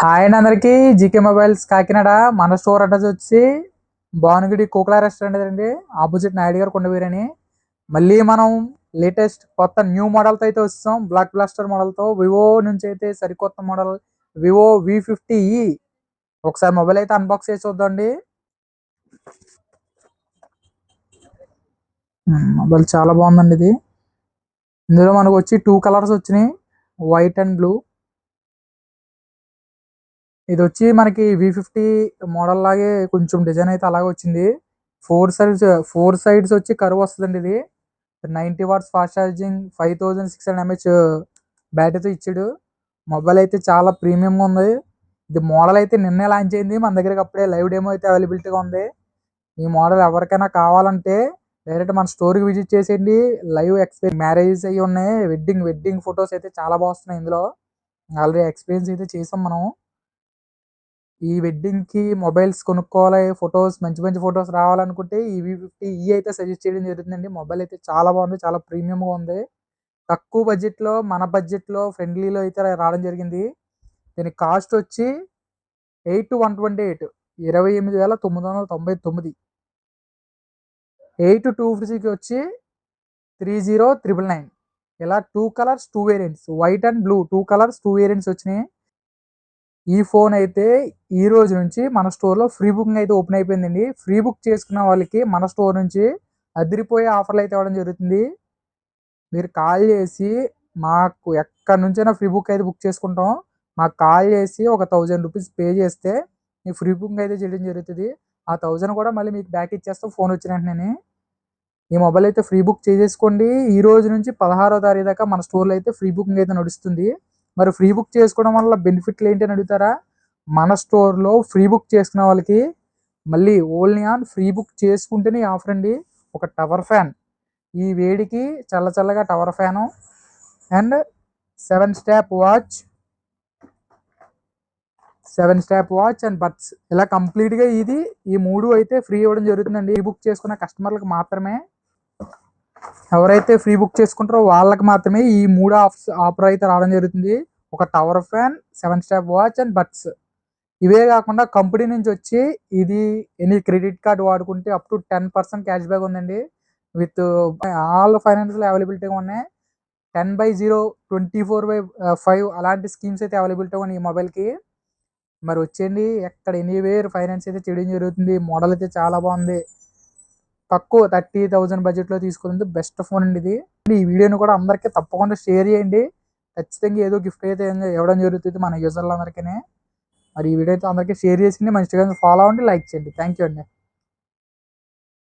Hi అండి అందరికి GK mobiles Kakinada. మన స్టోర్ అడ్రస్ వచ్చి భానుగుడి కోక్లా రెస్టారెంట్ అండి, ఆపోజిట్ నాయుడు గారు కొండవీరని. మళ్ళీ మనం లేటెస్ట్ కొత్త న్యూ మోడల్తో అయితే వస్తాం. బ్లాక్ బ్లాస్టర్ మోడల్తో వివో నుంచి అయితే సరికొత్త మోడల్ వివో V50e. ఒకసారి మొబైల్ అయితే అన్బాక్స్ చేసి చూద్దాండి. మొబైల్ చాలా బాగుందండి. ఇందులో మనకు వచ్చి 2 కలర్స్ వచ్చినాయి, వైట్ అండ్ బ్లూ. ఇది వచ్చి మనకి V50 మోడల్ లాగే కొంచెం డిజైన్ అయితే అలాగే వచ్చింది. ఫోర్ సైడ్స్ వచ్చి కర్వ్ వస్తుందండి. ఇది 90 వాట్స్ ఫాస్ట్ ఛార్జింగ్, 5600 mAh బ్యాటరీతో ఇచ్చాడు. మొబైల్ అయితే చాలా ప్రీమియంగా ఉంది. ఇది మోడల్ అయితే నిన్నే లాంచ్ అయింది మన దగ్గరికి. అప్పుడే లైవ్ డెమో అయితే అవైలబిలిటీగా ఉంది. ఈ మోడల్ ఎవరికైనా కావాలంటే డైరెక్ట్ మన స్టోర్కి విజిట్ చేసేయండి. లైవ్ ఎక్స్పీరియన్స్ మ్యారేజెస్ అయ్యి ఉన్నాయి, వెడ్డింగ్ ఫొటోస్ అయితే చాలా బాగున్నాయి. ఇందులో ఆల్రెడీ ఎక్స్పీరియన్స్ అయితే చేసాం మనం. ఈ వెడ్డింగ్కి మొబైల్స్ కొనుక్కోవాలి, ఫొటోస్ మంచి మంచి ఫొటోస్ రావాలనుకుంటే ఈ V50e అయితే సజెస్ట్ చేయడం జరుగుతుందండి. మొబైల్ అయితే చాలా బాగుంది, చాలా ప్రీమియంగా ఉంది. తక్కువ బడ్జెట్లో, మన బడ్జెట్లో ఫ్రెండ్లీలో అయితే రావడం జరిగింది. దీని కాస్ట్ వచ్చి 8,128, 28,999. 8,250కి వచ్చి 30,999. ఇలా 2 colours 2 variants, white and blue 2 colours 2 variants వచ్చినాయి. ఈ ఫోన్ అయితే ఈ రోజు నుంచి మన స్టోర్లో ఫ్రీ బుకింగ్ అయితే ఓపెన్ అయిపోయిందండి. ఫ్రీ బుక్ చేసుకున్న వాళ్ళకి మన స్టోర్ నుంచి అదిరిపోయే ఆఫర్లు అయితే ఇవ్వడం జరుగుతుంది. మీరు కాల్ చేసి మాకు ఎక్కడి నుంచైనా ఫ్రీ బుక్ అయితే బుక్ చేసుకుంటాం. మాకు కాల్ చేసి ఒక 1000 రూపీస్ పే చేస్తే మీకు ఫ్రీ బుకింగ్ అయితే చేయడం జరుగుతుంది. ఆ 1000 కూడా మళ్ళీ మీకు బ్యాక్ ఇచ్చేస్తాం ఫోన్ వచ్చిన వెంటనే. ఈ మొబైల్ అయితే ఫ్రీ బుక్ చేసేసుకోండి. ఈ రోజు నుంచి 16వ తారీఖు దాకా మన స్టోర్లో అయితే ఫ్రీ బుకింగ్ అయితే నడుస్తుంది. మరి ఫ్రీ బుక్ చేసుకోవడం వల్ల బెనిఫిట్లు ఏంటి అని అడుగుతారా? మన స్టోర్లో ఫ్రీ బుక్ చేసుకున్న వాళ్ళకి మళ్ళీ ఓన్లీ ఆన్ ఫ్రీ బుక్ చేసుకుంటేనే ఆఫర్ అండి. ఒక టవర్ ఫ్యాన్, ఈ వేడికి చల్లగా tower fan and 7 stop watch and buds ఇలా కంప్లీట్గా ఈ 3 అయితే ఫ్రీ ఇవ్వడం జరుగుతుందండి. ఫ్రీ బుక్ చేసుకున్న కస్టమర్లకు మాత్రమే, ఎవరైతే ఫ్రీ బుక్ చేసుకుంటారో వాళ్ళకి మాత్రమే ఈ 3 ఆఫర్ అయితే రావడం జరుగుతుంది. ఒక tower fan, 7 stop watch and buds. ఇవే కాకుండా కంపెనీ నుంచి వచ్చి ఇది ఎనీ క్రెడిట్ కార్డ్ వాడుకుంటే అప్ టు 10% క్యాష్ బ్యాక్ ఉందండి. విత్ ఆల్ ఫైనాన్షియల్ అవైలబిలిటీగా ఉన్నాయి. 10/0, 24/5 అలాంటి స్కీమ్స్ అయితే అవైలబిలిటీగా ఉన్నాయి ఈ మొబైల్కి. మరి వచ్చేయండి, ఎక్కడ ఎనీవేర్ ఫైనాన్స్ అయితే చేయడం జరుగుతుంది. మోడల్ అయితే చాలా బాగుంది. తక్కువ 30,000 బడ్జెట్లో తీసుకుంది బెస్ట్ ఫోన్ అండి ఇది. ఈ వీడియోని కూడా అందరికీ తప్పకుండా షేర్ చేయండి. ఖచ్చితంగా ఏదో గిఫ్ట్ అయితే ఇవ్వడం జరుగుతుంది మన యూజర్లందరికీ. మరి ఈ వీడియో అయితే అందరికీ షేర్ చేసింది, మంచిగా ఫాలో అవ్వండి, లైక్ చేయండి. థ్యాంక్ యూ అండి.